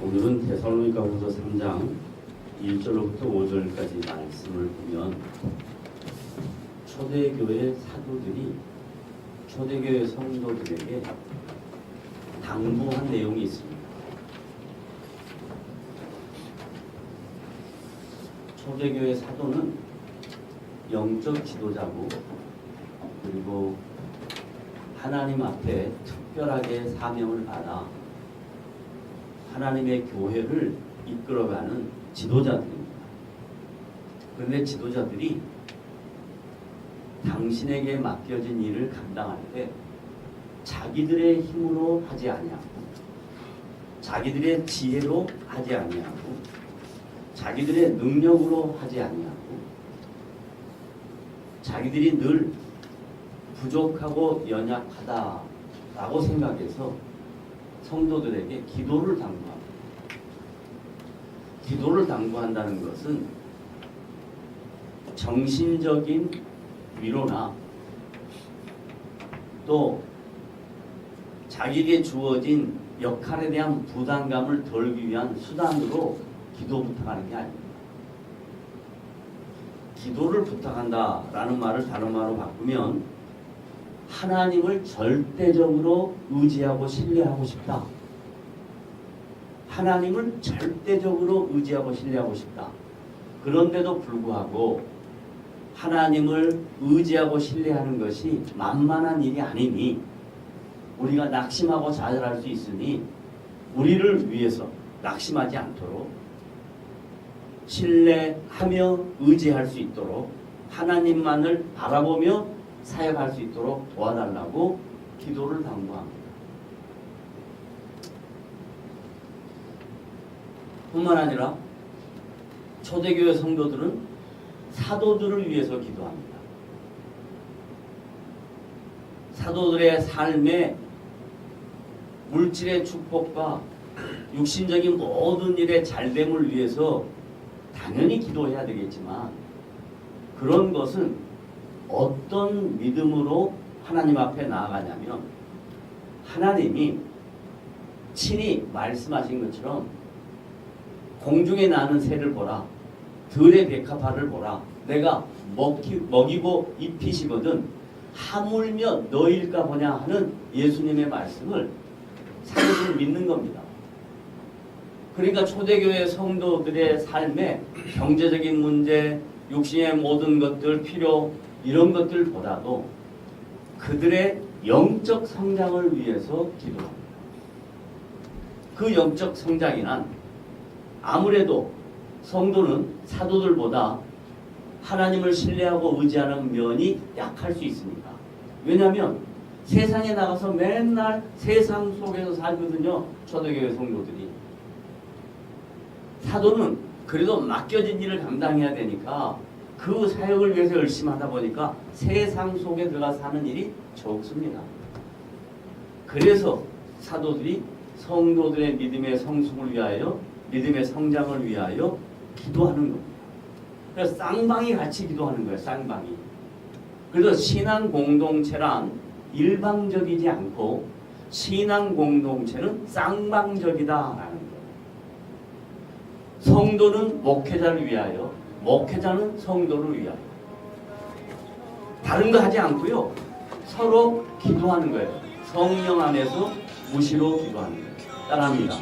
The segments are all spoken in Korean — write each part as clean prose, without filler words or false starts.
오늘은 데살로니가후서 3장 1절로부터 5절까지 말씀을 보면 초대교회 사도들이 초대교회 성도들에게 당부한 내용이 있습니다. 초대교회 사도는 영적 지도자고, 그리고 하나님 앞에 특별하게 사명을 받아 하나님의 교회를 이끌어가는 지도자들입니다. 그런데 지도자들이 당신에게 맡겨진 일을 감당할 때 자기들의 힘으로 하지 아니하고, 자기들의 지혜로 하지 아니하고, 자기들의 능력으로 하지 아니하고, 자기들이 늘 부족하고 연약하다라고 생각해서 성도들에게 기도를 당부합니다. 기도를 당부한다는 것은 정신적인 위로나 또 자기에게 주어진 역할에 대한 부담감을 덜기 위한 수단으로 기도 부탁하는 게 아닙니다. 기도를 부탁한다라는 말을 다른 말로 바꾸면 하나님을 절대적으로 의지하고 신뢰하고 싶다. 하나님을 절대적으로 의지하고 신뢰하고 싶다. 그런데도 불구하고 하나님을 의지하고 신뢰하는 것이 만만한 일이 아니니 우리가 낙심하고 좌절할 수 있으니 우리를 위해서 낙심하지 않도록 신뢰하며 의지할 수 있도록 하나님만을 바라보며 사역할 수 있도록 도와달라고 기도를 당부합니다. 뿐만 아니라 초대교회 성도들은 사도들을 위해서 기도합니다. 사도들의 삶에 물질의 축복과 육신적인 모든 일의 잘됨을 위해서 당연히 기도해야 되겠지만, 그런 것은 어떤 믿음으로 하나님 앞에 나아가냐면, 하나님이 친히 말씀하신 것처럼 공중에 나는 새를 보라, 들의 백합화를 보라, 내가 먹이고 입히시거든 하물며 너일까 보냐 하는 예수님의 말씀을 사도들은 믿는 겁니다. 그러니까 초대교회 성도들의 삶에 경제적인 문제, 육신의 모든 것들, 필요, 이런 것들보다도 그들의 영적 성장을 위해서 기도합니다. 그 영적 성장이란 아무래도 성도는 사도들보다 하나님을 신뢰하고 의지하는 면이 약할 수 있습니다. 왜냐하면 세상에 나가서 맨날 세상 속에서 살거든요. 초대교회 성도들이. 사도는 그래도 맡겨진 일을 감당해야 되니까 그 사역을 위해서 열심히 하다 보니까 세상 속에 들어가 사는 일이 적습니다. 그래서 사도들이 성도들의 믿음의 성숙을 위하여, 믿음의 성장을 위하여 기도하는 겁니다. 그래서 쌍방이 같이 기도하는 거예요. 쌍방이. 그래서 신앙 공동체란 일방적이지 않고 신앙 공동체는 쌍방적이다라는 거예요. 성도는 목회자를 위하여, 목회자는 성도를 위하여. 다른 거 하지 않고요. 서로 기도하는 거예요. 성령 안에서 무시로 기도하는 거예요. 따라합니다.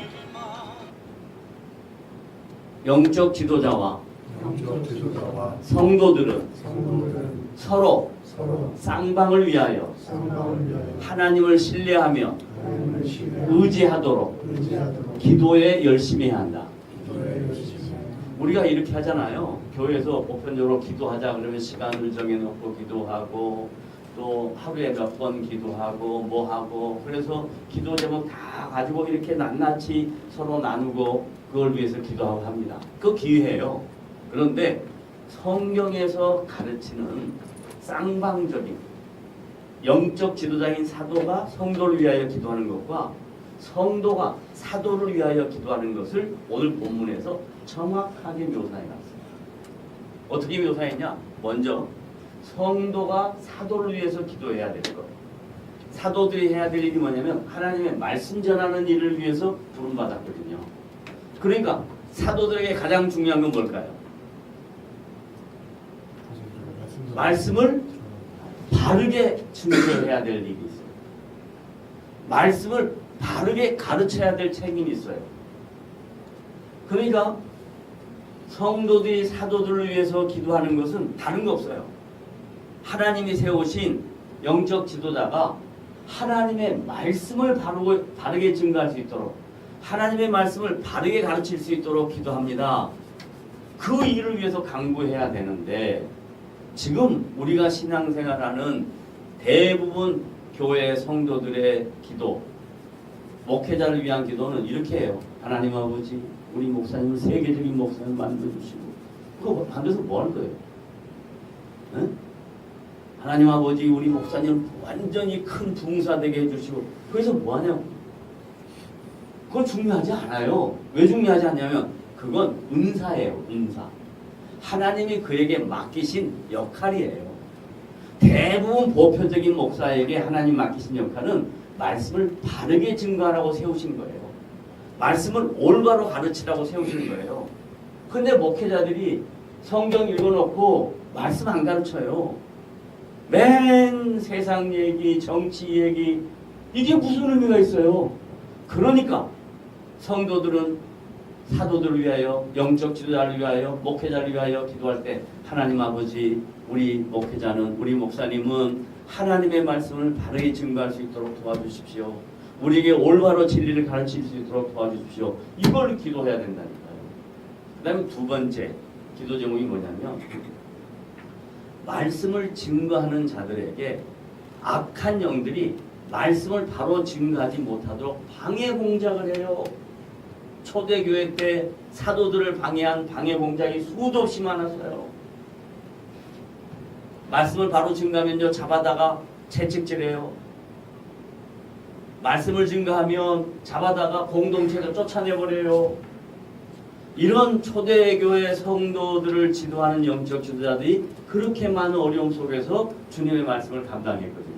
영적 지도자와 성도들은 서로 쌍방을 위하여 하나님을 신뢰하며 의지하도록 기도에 열심히 해야 한다. 우리가 이렇게 하잖아요. 교회에서 보편적으로 기도하자 그러면 시간을 정해놓고 기도하고, 또 하루에 몇 번 기도하고 뭐하고, 그래서 기도 제목 다 가지고 이렇게 낱낱이 서로 나누고 그걸 위해서 기도하고 합니다. 그거 기회예요. 그런데 성경에서 가르치는 쌍방적인 영적 지도자인 사도가 성도를 위하여 기도하는 것과 성도가 사도를 위하여 기도하는 것을 오늘 본문에서 정확하게 묘사해놨습니다. 어떻게 묘사했냐? 먼저 성도가 사도를 위해서 기도해야 될 것. 사도들이 해야 될 일이 뭐냐면 하나님의 말씀 전하는 일을 위해서 부름받았거든요. 그러니까 사도들에게 가장 중요한 건 뭘까요? 말씀을 바르게 증거해야 될 일이 있어요. 말씀을 바르게 가르쳐야 될 책임이 있어요. 그러니까 성도들이 사도들을 위해서 기도하는 것은 다른 거 없어요. 하나님이 세우신 영적 지도자가 하나님의 말씀을 바르게 증거할 수 있도록, 하나님의 말씀을 바르게 가르칠 수 있도록 기도합니다. 그 일을 위해서 강구해야 되는데, 지금 우리가 신앙생활하는 대부분 교회 성도들의 기도, 목회자를 위한 기도는 이렇게 해요. 하나님 아버지, 우리 목사님을 세계적인 목사님 만들어주시고, 그거 만들어서 뭐 할 거예요? 응? 하나님 아버지, 우리 목사님 완전히 큰 부흥사 되게 해주시고, 거기서 뭐 하냐고. 그거 중요하지 않아요. 왜 중요하지 않냐면 그건 은사예요. 은사. 하나님이 그에게 맡기신 역할이에요. 대부분 보편적인 목사에게 하나님 맡기신 역할은 말씀을 바르게 증거하라고 세우신 거예요. 말씀을 올바로 가르치라고 세우신 거예요. 근데 목회자들이 성경 읽어놓고 말씀 안 가르쳐요. 맨 세상 얘기, 정치 얘기, 이게 무슨 의미가 있어요? 그러니까 성도들은 사도들을 위하여, 영적 지도자를 위하여, 목회자를 위하여 기도할 때 하나님 아버지, 우리 목회자는, 우리 목사님은 하나님의 말씀을 바르게 증거할 수 있도록 도와주십시오. 우리에게 올바로 진리를 가르칠 수 있도록 도와주십시오. 이걸 기도해야 된다니까요. 그 다음에 두 번째 기도 제목이 뭐냐면, 말씀을 증거하는 자들에게 악한 영들이 말씀을 바로 증거하지 못하도록 방해 공작을 해요. 초대교회 때 사도들을 방해한 방해 공작이 수도 없이 많았어요. 말씀을 바로 증거하면요, 잡아다가 채찍질해요. 말씀을 증거하면 잡아다가 공동체를 쫓아내버려요. 이런 초대교회 성도들을 지도하는 영적 지도자들이 그렇게 많은 어려움 속에서 주님의 말씀을 감당했거든요.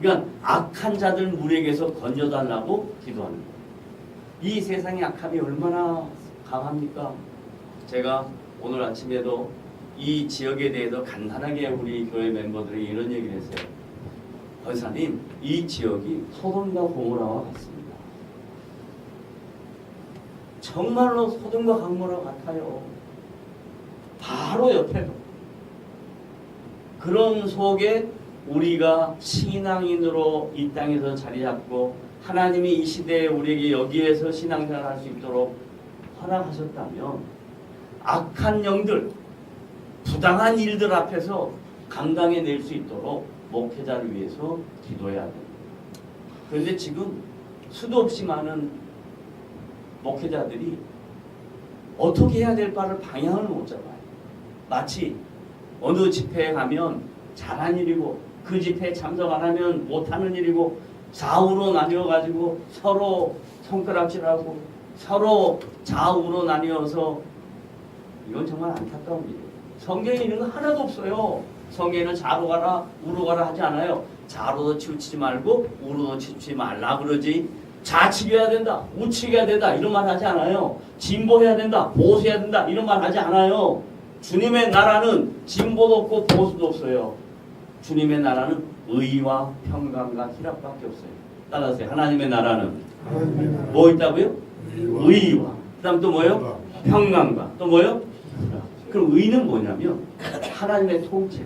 그러니까 악한 자들 무리에게서 건져달라고 기도하는 거예요. 이 세상의 악함이 얼마나 강합니까? 제가 오늘 아침에도 이 지역에 대해서 간단하게 우리 교회 멤버들이 이런 얘기를 했어요. 권사님, 이 지역이 소돔과 고모라와 같습니다. 정말로 소돔과 고모라 같아요. 바로 옆에도. 그런 속에 우리가 신앙인으로 이 땅에서 자리 잡고 하나님이 이 시대에 우리에게 여기에서 신앙생활을 할 수 있도록 허락하셨다면 악한 영들, 부당한 일들 앞에서 감당해낼 수 있도록 목회자를 위해서 기도해야 됩니다. 그런데 지금 수도 없이 많은 목회자들이 어떻게 해야 될 바를 방향을 못 잡아요. 마치 어느 집회에 가면 잘한 일이고 그 집회에 참석 안 하면 못하는 일이고 좌우로 나뉘어가지고 서로 손가락질하고 서로 좌우로 나뉘어서, 이건 정말 안타까운 일이에요. 성경에 이런 거 하나도 없어요. 성경에는 좌로 가라 우로 가라 하지 않아요. 좌로도 치우치지 말고 우로도 치우치지 말라 그러지. 좌측해야 된다, 우측해야 된다 이런 말 하지 않아요. 진보해야 된다, 보수해야 된다 이런 말 하지 않아요. 주님의 나라는 진보도 없고 보수도 없어요. 주님의 나라는 의와 평강과 희락밖에 없어요. 따라하세요. 하나님의 나라는 뭐 있다고요? 의와. 그 다음 또 뭐요? 평강과. 또 뭐요? 그럼 의는 뭐냐면 하나님의 통치.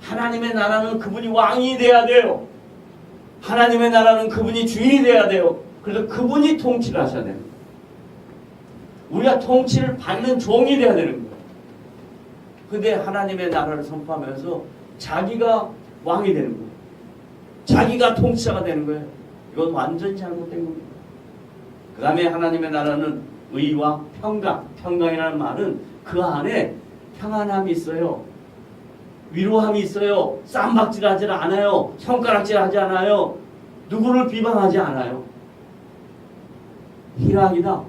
하나님의 나라는 그분이 왕이 돼야 돼요. 하나님의 나라는 그분이 주인이 돼야 돼요. 그래서 그분이 통치를 하셔야 됩니다. 우리가 통치를 받는 종이 돼야 되는 거예요. 근데 하나님의 나라를 선포하면서 자기가 왕이 되는 거예요. 자기가 통치자가 되는 거예요. 이건 완전히 잘못된 겁니다. 그 다음에 하나님의 나라는 의와 평강. 평강이라는 말은 그 안에 평안함이 있어요. 위로함이 있어요. 쌈박질하지 않아요. 손가락질하지 않아요. 누구를 비방하지 않아요. 희락이다.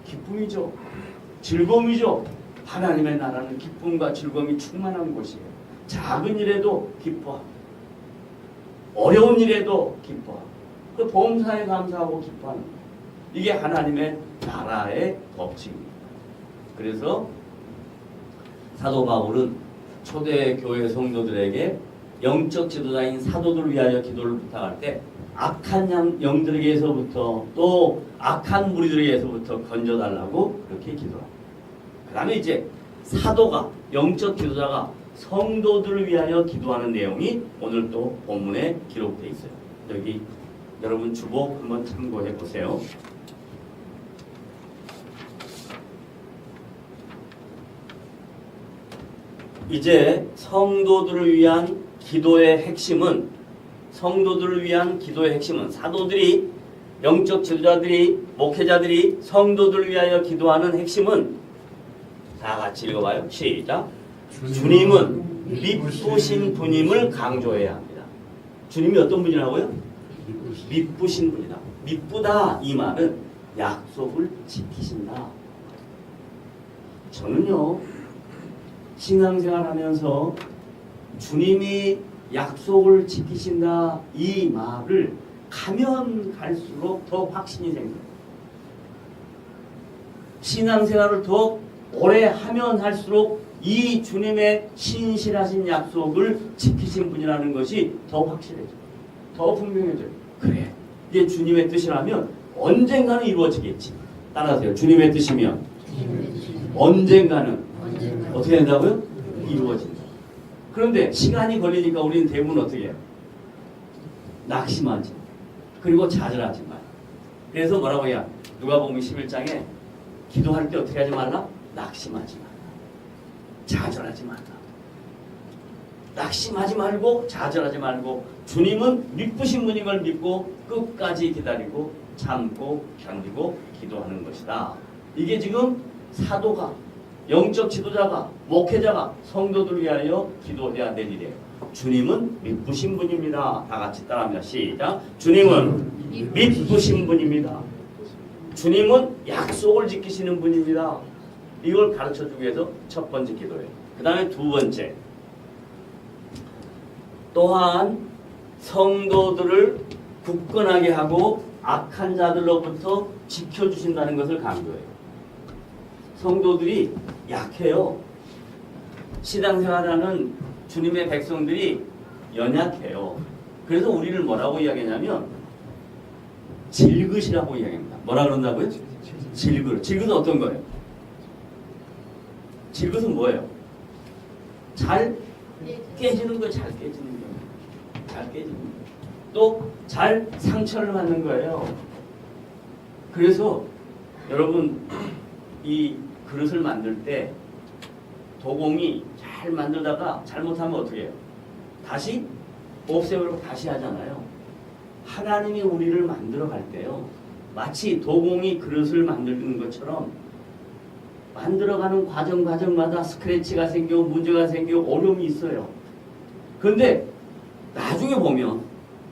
기쁨이죠. 즐거움이죠. 하나님의 나라는 기쁨과 즐거움이 충만한 곳이에요. 작은 일에도 기뻐하고 어려운 일에도 기뻐하고 또 범사에 감사하고 기뻐하는 거예요. 이게 하나님의 나라의 법칙입니다. 그래서 사도 바울은 초대교회 성도들에게 영적 지도자인 사도들을 위하여 기도를 부탁할 때 악한 영들에게서부터 또 악한 무리들에게서부터 건져달라고 그렇게 기도합니다. 그 다음에 이제 사도가 영적 지도자가 성도들을 위하여 기도하는 내용이 오늘 또 본문에 기록되어 있어요. 여기 여러분 주보 한번 참고해 보세요. 이제 성도들을 위한 기도의 핵심은 사도들이 영적 지도자들이 목회자들이 성도들을 위하여 기도하는 핵심은 다 같이 읽어봐요. 시작. 주님은 미쁘신 분임을 강조해야 합니다. 주님이 어떤 분이라고요? 미쁘신 분이다. 미쁘다 이 말은 약속을 지키신다. 저는요 신앙생활하면서 주님이 약속을 지키신다 이 말을 가면 갈수록 더 확신이 생겨요. 신앙생활을 더 오래 하면 할수록 이 주님의 신실하신 약속을 지키신 분이라는 것이 더 확실해져요. 더 분명해져요. 그래, 이게 주님의 뜻이라면 언젠가는 이루어지겠지. 따라하세요. 주님의 뜻이면 언젠가는 어떻게 된다고요? 이루어진다. 그런데 시간이 걸리니까 우리는 대부분 어떻게 해요? 낙심하지. 그리고 좌절하지 마. 그래서 뭐라고 해야? 누가복음 11장에 기도할 때 어떻게 하지 말라? 낙심하지 말라. 좌절하지 말라. 낙심하지 말고 좌절하지 말고 주님은 미쁘신 분임을 믿고 끝까지 기다리고 참고 견디고 기도하는 것이다. 이게 지금 사도가 영적 지도자가 목회자가 성도들 위하여 기도해야 될 일이에요. 주님은 미쁘신 분입니다. 다 같이 따라합니다. 시작. 주님은 미쁘신 분입니다. 주님은 약속을 지키시는 분입니다. 이걸 가르쳐주기 위해서 첫 번째 기도예요. 그 다음에 두 번째, 또한 성도들을 굳건하게 하고 악한 자들로부터 지켜주신다는 것을 강조해요. 성도들이 약해요. 신앙생활하는 주님의 백성들이 연약해요. 그래서 우리를 뭐라고 이야기하냐면 질긋이라고 이야기합니다. 뭐라 그런다고요? 질긋. 질긋은 어떤 거예요? 질긋은 뭐예요? 잘 깨지는 거예요. 잘 깨지는 거예요. 잘 깨지는 거예요. 또 잘 상처를 받는 거예요. 그래서 여러분 이 그릇을 만들 때 도공이 잘 만들다가 잘못하면 어떻게 해요? 다시 없애버리고 다시 하잖아요. 하나님이 우리를 만들어 갈 때요. 마치 도공이 그릇을 만드는 것처럼 만들어가는 과정마다 스크래치가 생기고 문제가 생기고 어려움이 있어요. 그런데 나중에 보면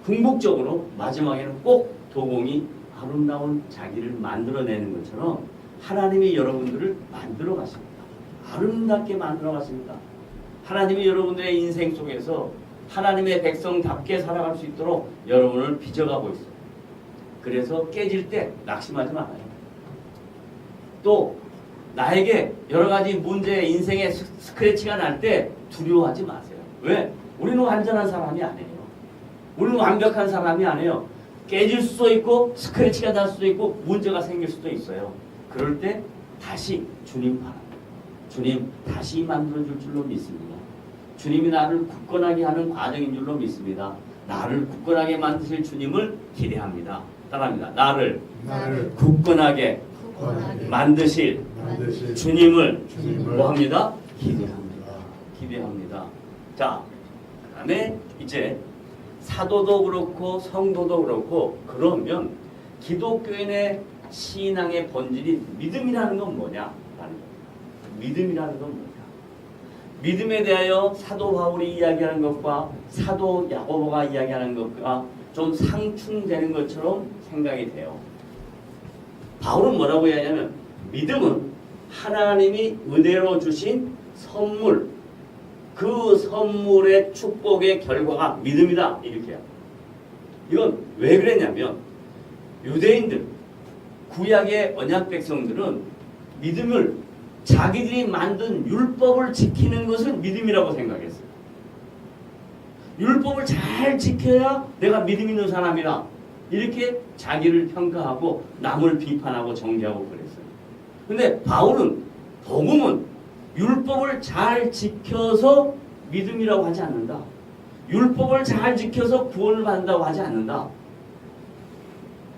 궁극적으로 마지막에는 꼭 도공이 아름다운 자기를 만들어내는 것처럼 하나님이 여러분들을 만들어 가십니다. 아름답게 만들어 가십니다. 하나님이 여러분들의 인생 속에서 하나님의 백성답게 살아갈 수 있도록 여러분을 빚어가고 있어요. 그래서 깨질 때 낙심하지 말아요. 또 나에게 여러 가지 문제, 인생의 스크래치가 날 때 두려워하지 마세요. 왜? 우리는 완전한 사람이 아니에요. 우리는 완벽한 사람이 아니에요. 깨질 수도 있고 스크래치가 날 수도 있고 문제가 생길 수도 있어요. 그럴 때 다시 주님 바랍니다. 주님 다시 만들어줄 줄로 믿습니다. 주님이 나를 굳건하게 하는 과정인 줄로 믿습니다. 나를 굳건하게 만드실 주님을 기대합니다. 따라합니다. 나를 굳건하게 만드실 주님을 뭐합니다? 기대합니다. 자, 그 다음에 이제 사도도 그렇고 성도도 그렇고 그러면 기독교인의 신앙의 본질이 믿음이라는 건 뭐냐? 믿음이라는 건 뭐냐? 믿음에 대하여 사도 바울이 이야기하는 것과 사도 야고보가 이야기하는 것과 좀 상충되는 것처럼 생각이 돼요. 바울은 뭐라고 이야기하냐면 믿음은 하나님이 은혜로 주신 선물, 그 선물의 축복의 결과가 믿음이다. 이렇게 해요. 이건 왜 그랬냐면 유대인들 구약의 언약 백성들은 믿음을 자기들이 만든 율법을 지키는 것을 믿음이라고 생각했어요. 율법을 잘 지켜야 내가 믿음 있는 사람이라 이렇게 자기를 평가하고 남을 비판하고 정죄하고 그랬어요. 근데 바울은 복음은 율법을 잘 지켜서 믿음이라고 하지 않는다. 율법을 잘 지켜서 구원을 받는다고 하지 않는다.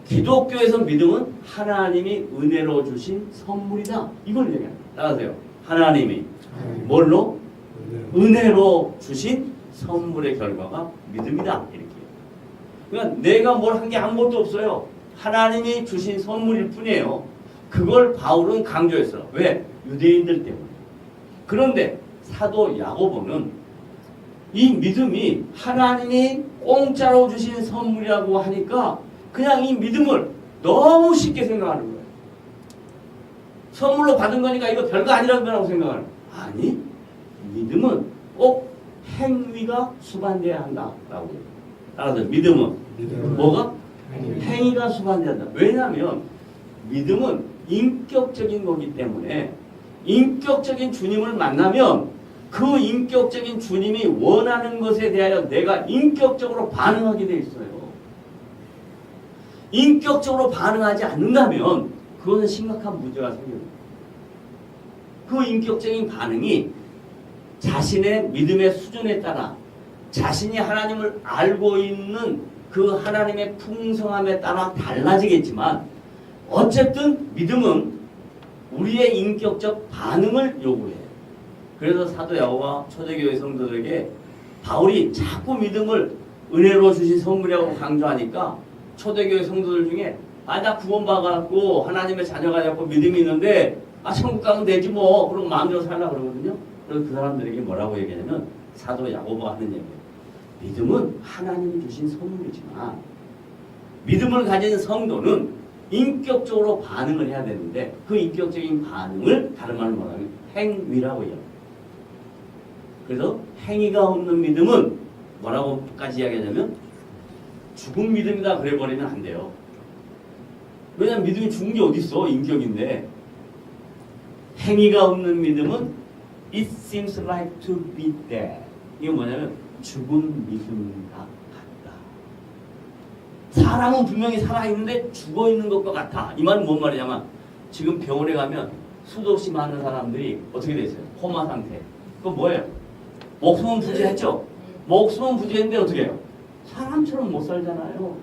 기독교에서 믿음은 하나님이 은혜로 주신 선물이다. 이걸 얘기합니다. 따라하세요. 하나님이 뭘로? 은혜로 주신 선물의 결과가 믿음이다. 이렇게. 그러니까 내가 뭘 한 게 아무것도 없어요. 하나님이 주신 선물일 뿐이에요. 그걸 바울은 강조했어요. 왜? 유대인들 때문에. 그런데 사도 야고보는 이 믿음이 하나님이 공짜로 주신 선물이라고 하니까 그냥 이 믿음을 너무 쉽게 생각하는 거예요. 선물로 받은 거니까 이거 별거 아니라고 생각하는 거예요. 아니, 믿음은 꼭 행위가 수반돼야 한다라고. 따라서 믿음은 뭐가? 행위가 수반돼야 한다. 왜냐하면 믿음은 인격적인 거기 때문에 인격적인 주님을 만나면 그 인격적인 주님이 원하는 것에 대하여 내가 인격적으로 반응하게 돼 있어요. 인격적으로 반응하지 않는다면 그것은 심각한 문제가 생겨요. 그 인격적인 반응이 자신의 믿음의 수준에 따라 자신이 하나님을 알고 있는 그 하나님의 풍성함에 따라 달라지겠지만 어쨌든 믿음은 우리의 인격적 반응을 요구해요. 그래서 사도 야고보가 초대교회 성도들에게 바울이 자꾸 믿음을 은혜로 주신 선물이라고 강조하니까 초대교회 성도들 중에 나 구원받아갖고 하나님의 자녀가 되고 믿음이 있는데 천국 가면 되지 뭐 그럼 마음대로 살라 그러거든요. 그래서 그 사람들에게 뭐라고 얘기하냐면 사도 야고보가 하는 얘기예요. 믿음은 하나님이 주신 선물이지만 믿음을 가진 성도는 인격적으로 반응을 해야 되는데 그 인격적인 반응을 다른 말로 말하면 행위라고 해요. 그래서 행위가 없는 믿음은 뭐라고까지 이야기하냐면 죽은 믿음이다 그래버리면 안 돼요. 왜냐하면 믿음이 죽은 게 어디 있어? 인격인데. 행위가 없는 믿음은 it seems like to be dead. 이게 뭐냐면 죽은 믿음과 같다. 사람은 분명히 살아있는데 죽어있는 것과 같아. 이 말은 뭔 말이냐면 지금 병원에 가면 수도 없이 많은 사람들이 어떻게 돼 있어요? 코마 상태. 그건 뭐예요? 목숨은 부재했죠? 목숨은 부재했는데 어떻게 해요? 사람처럼 못 살잖아요.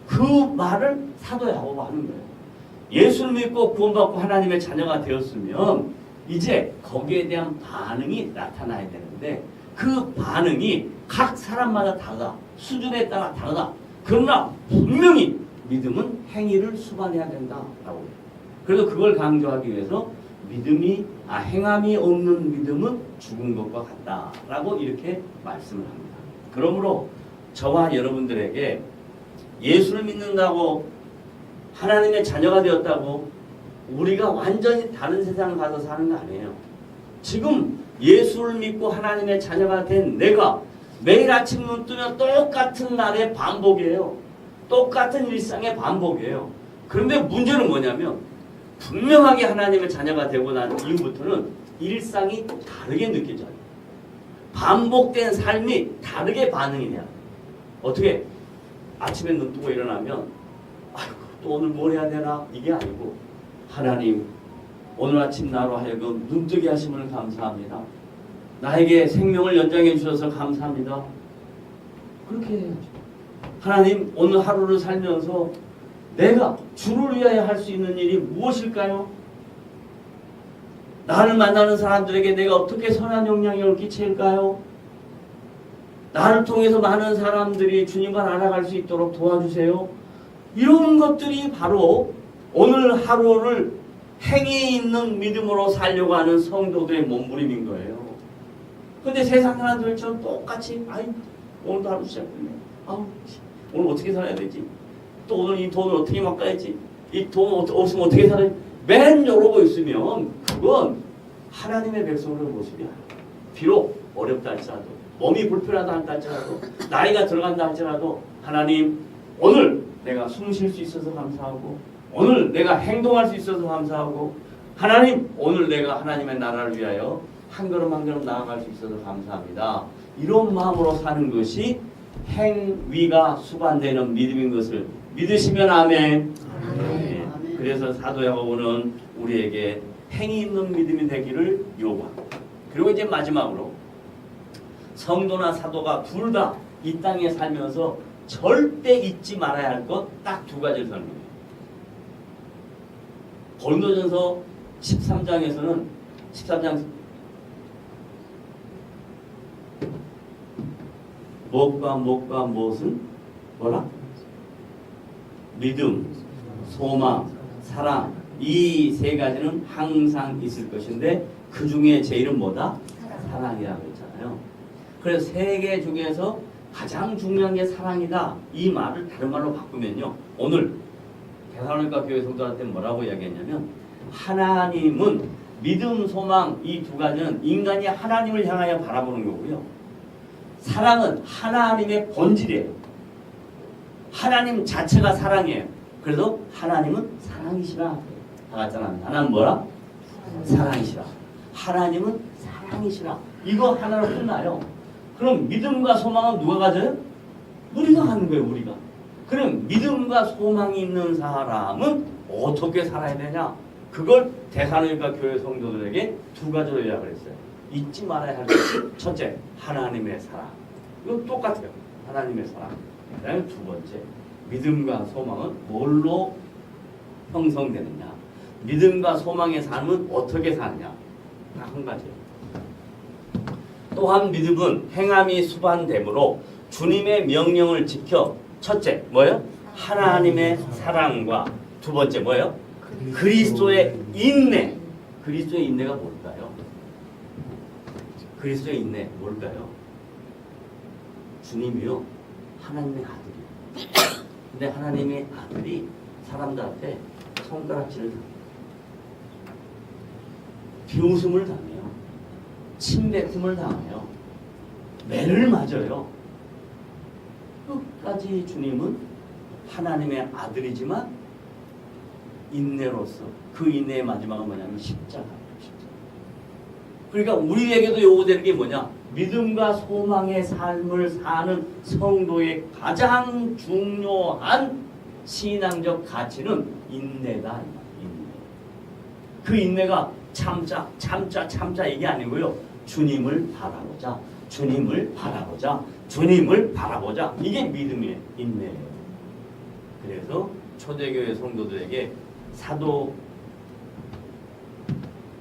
그 말을 사도 야고보가 하는 거예요. 예수를 믿고 구원받고 하나님의 자녀가 되었으면 이제 거기에 대한 반응이 나타나야 되는데 그 반응이 각 사람마다 다르다. 수준에 따라 다르다. 그러나 분명히 믿음은 행위를 수반해야 된다라고 해요. 그래서 그걸 강조하기 위해서 믿음이 행함이 없는 믿음은 죽은 것과 같다라고 이렇게 말씀을 합니다. 그러므로 저와 여러분들에게 예수를 믿는다고 하나님의 자녀가 되었다고 우리가 완전히 다른 세상을 가서 사는 거 아니에요. 지금 예수를 믿고 하나님의 자녀가 된 내가 매일 아침 눈 뜨면 똑같은 날의 반복이에요. 똑같은 일상의 반복이에요. 그런데 문제는 뭐냐면 분명하게 하나님의 자녀가 되고 난 이후부터는 일상이 다르게 느껴져요. 반복된 삶이 다르게 반응이 돼요. 어떻게? 아침에 눈 뜨고 일어나면 아이고 또 오늘 뭘 해야 되나? 이게 아니고 하나님 오늘 아침 나로 하여금 눈뜨게 하심을 감사합니다. 나에게 생명을 연장해 주셔서 감사합니다. 그렇게 해야죠. 하나님 오늘 하루를 살면서 내가 주를 위하여 할 수 있는 일이 무엇일까요? 나를 만나는 사람들에게 내가 어떻게 선한 영향력을 끼칠까요? 나를 통해서 많은 사람들이 주님과 알아갈 수 있도록 도와주세요. 이런 것들이 바로 오늘 하루를 행위 있는 믿음으로 살려고 하는 성도들의 몸부림인 거예요. 근데 세상 사람들처럼 똑같이 오늘도 하루 시작됐네. 오늘 어떻게 살아야 되지? 또 오늘 이 돈을 어떻게 바꿔야지? 이 돈 없으면 어떻게 살아야지? 맨 이러고 있으면 그건 하나님의 백성의 모습이야. 비록 어렵다 할지라도 몸이 불편하다 할지라도 나이가 들어간다 할지라도 하나님 오늘 내가 숨 쉴 수 있어서 감사하고 오늘 내가 행동할 수 있어서 감사하고 하나님 오늘 내가 하나님의 나라를 위하여 한 걸음 한 걸음 나아갈 수 있어서 감사합니다. 이런 마음으로 사는 것이 행위가 수반되는 믿음인 것을 믿으시면 아멘. 아멘. 그래서 사도 야고보는 우리에게 행위 있는 믿음이 되기를 요구합니다. 그리고 이제 마지막으로 성도나 사도가 둘 다 이 땅에 살면서 절대 잊지 말아야 할 것 딱 두 가지를 설명해요. 고린도전서 13장에서는 13장 무엇과 무엇은 뭐라? 믿음, 소망, 사랑 이 세 가지는 항상 있을 것인데 그 중에 제일은 뭐다? 사랑이라고 했잖아요. 그래서 세 개 중에서 가장 중요한 게 사랑이다. 이 말을 다른 말로 바꾸면요. 오늘 데살로니가 교회 성도한테 뭐라고 이야기했냐면 하나님은 믿음, 소망 이 두 가지는 인간이 하나님을 향하여 바라보는 거고요. 사랑은 하나님의 본질이에요. 하나님 자체가 사랑이에요. 그래서 하나님은 사랑이시라. 다 같잖아. 하나는 뭐라? 사랑이시라. 하나님은 사랑이시라. 이거 하나로 끝나요. 그럼 믿음과 소망은 누가 가져요? 우리가 가는 거예요. 우리가. 그럼 믿음과 소망이 있는 사람은 어떻게 살아야 되냐? 그걸 데살로니가 교회 성도들에게 두 가지로 요약을 했어요. 잊지 말아야 할 것. 첫째, 하나님의 사랑. 이거 똑같아요. 하나님의 사랑. 그다음에 두 번째, 믿음과 소망은 뭘로 형성되느냐? 믿음과 소망의 삶은 어떻게 사느냐? 딱 한 가지예요. 또한 믿음은 행함이 수반되므로 주님의 명령을 지켜 첫째 뭐예요? 하나님의 사랑과 두 번째 뭐예요? 그리스도의 인내. 그리스도의 인내가 뭘까요? 그리스도의 인내 뭘까요? 주님이요 하나님의 아들이에요. 근데 하나님의 아들이 사람들한테 손가락질을 당해요. 비웃음을 당해요. 침뱉음을 당해요. 매를 맞아요. 끝까지 주님은 하나님의 아들이지만 인내로서 그 인내의 마지막은 뭐냐면 십자가예요. 십자가. 그러니까 우리에게도 요구되는 게 뭐냐? 믿음과 소망의 삶을 사는 성도의 가장 중요한 신앙적 가치는 인내다. 인내. 그 인내가 참자 이게 아니고요. 주님을 바라보자. 주님을 바라보자. 주님을 바라보자. 이게 믿음의 인내예요. 그래서 초대교회 성도들에게 사도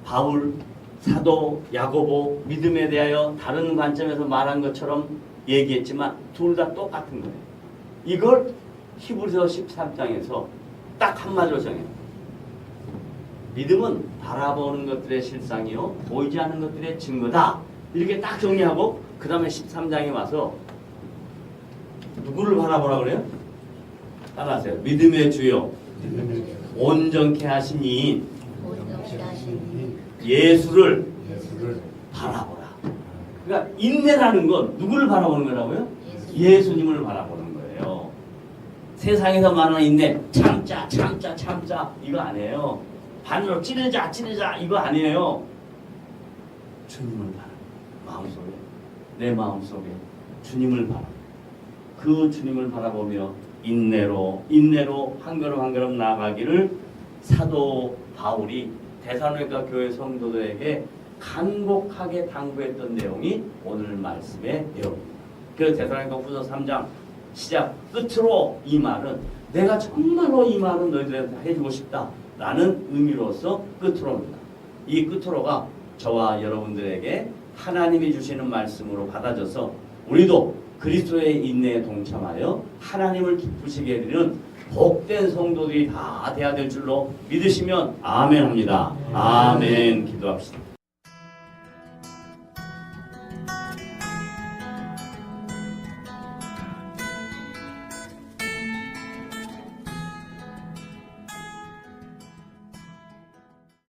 바울, 사도 야고보 믿음에 대하여 다른 관점에서 말한 것처럼 얘기했지만 둘 다 똑같은 거예요. 이걸 히브리서 13장에서 딱 한마디로 정해요. 믿음은 바라보는 것들의 실상이요 보이지 않는 것들의 증거다. 이렇게 딱 정리하고 그 다음에 13장에 와서 누구를 바라보라 그래요? 따라하세요. 믿음의 주요 온전케 하신 이인 예수를 바라보라. 그러니까 인내라는 건 누구를 바라보는 거라고요? 예수님을 바라보는 거예요. 세상에서 말하는 인내 참자 이거 아니에요. 반으로 찌르자 이거 아니에요. 주님을 바라. 마음속에 내 마음속에 주님을 바라. 그 주님을 바라보며 인내로 한 걸음 한 걸음 나아가기를 사도 바울이 데살로니가 교회 성도들에게 간곡하게 당부했던 내용이 오늘 말씀의 내용입니다. 그래서 데살로니가 후서 3장 시작 끝으로 이 말은 내가 정말로 이 말은 너희들한테 해주고 싶다 라는 의미로서 끝으로입니다. 이 끝으로가 저와 여러분들에게 하나님이 주시는 말씀으로 받아져서 우리도 그리스도의 인내에 동참하여 하나님을 기쁘시게 해드리는 복된 성도들이 다 돼야 될 줄로 믿으시면 아멘 합니다. 아멘 기도합시다.